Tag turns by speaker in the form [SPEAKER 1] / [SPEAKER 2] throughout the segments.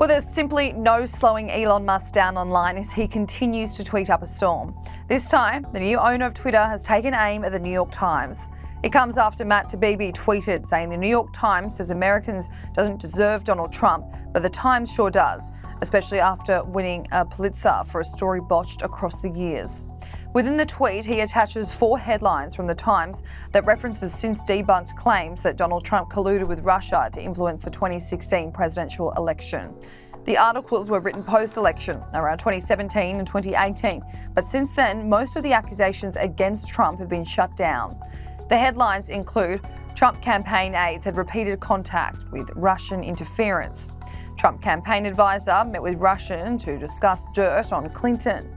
[SPEAKER 1] Well, there's simply no slowing Elon Musk down online as he continues to tweet up a storm. This time, the new owner of Twitter has taken aim at the New York Times. It comes after Matt Taibbi tweeted saying the New York Times says Americans doesn't deserve Donald Trump, but the Times sure does, especially after winning a Pulitzer for a story botched across the years. Within the tweet, he attaches 4 headlines from the Times that references since debunked claims that Donald Trump colluded with Russia to influence the 2016 presidential election. The articles were written post-election, around 2017 and 2018, but since then, most of the accusations against Trump have been shut down. The headlines include Trump campaign aides had repeated contact with Russian interference. Trump campaign advisor met with Russian to discuss dirt on Clinton.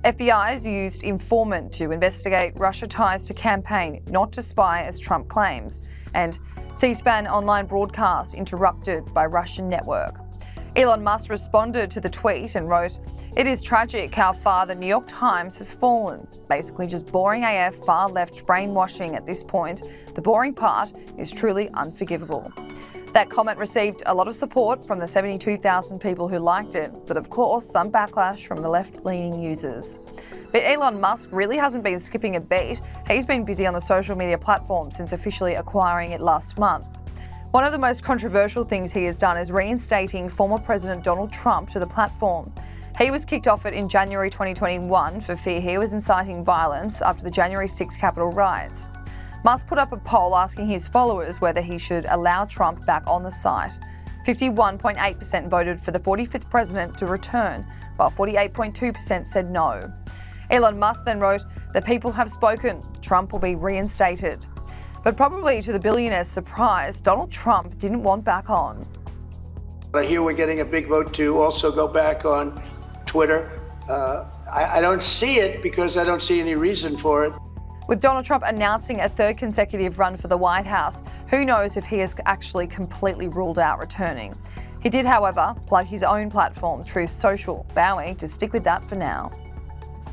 [SPEAKER 1] FBI's used informant to investigate Russia ties to campaign, not to spy as Trump claims. And C-SPAN online broadcast interrupted by Russian network. Elon Musk responded to the tweet and wrote, "It is tragic how far the New York Times has fallen." Basically just boring AF, far-left brainwashing at this point. The boring part is truly unforgivable. That comment received a lot of support from the 72,000 people who liked it, but of course some backlash from the left-leaning users. But Elon Musk really hasn't been skipping a beat. He's been busy on the social media platform since officially acquiring it last month. One of the most controversial things he has done is reinstating former President Donald Trump to the platform. He was kicked off it in January 2021 for fear he was inciting violence after the January 6 Capitol riots. Musk put up a poll asking his followers whether he should allow Trump back on the site. 51.8% voted for the 45th president to return, while 48.2% said no. Elon Musk then wrote, "The people have spoken. Trump will be reinstated." But probably to the billionaire's surprise, Donald Trump didn't want back on.
[SPEAKER 2] I hear we're getting a big vote to also go back on Twitter. I don't see it because I don't see any reason for it.
[SPEAKER 1] With Donald Trump announcing a 3rd consecutive run for the White House, who knows if he has actually completely ruled out returning. He did, however, plug his own platform, Truth Social, vowing to stick with that for now.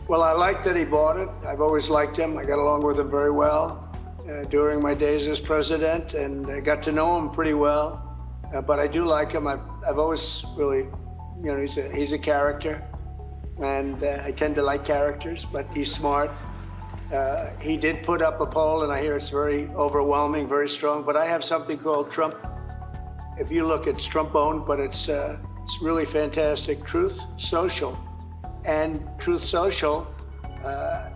[SPEAKER 2] Well, I like that he bought it. I've always liked him. I got along with him very well during my days as president, and I got to know him pretty well. But I do like him. I've always really, he's a character, and I tend to like characters, but he's smart. He did put up a poll, and I hear it's very overwhelming, very strong. But I have something called Trump. If you look, it's Trump-owned, but it's really fantastic. Truth Social, and Truth Social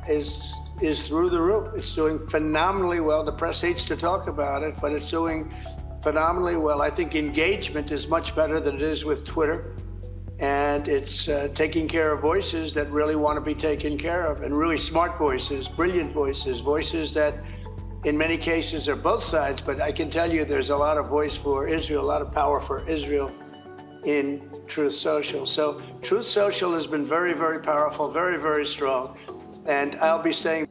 [SPEAKER 2] is through the roof. It's doing phenomenally well. The press hates to talk about it, but it's doing phenomenally well. I think engagement is much better than it is with Twitter. And it's taking care of voices that really want to be taken care of, and really smart voices, brilliant voices, voices that in many cases are both sides. But I can tell you there's a lot of voice for Israel, a lot of power for Israel in Truth Social. So Truth Social has been very, very powerful, very, very strong. And I'll be staying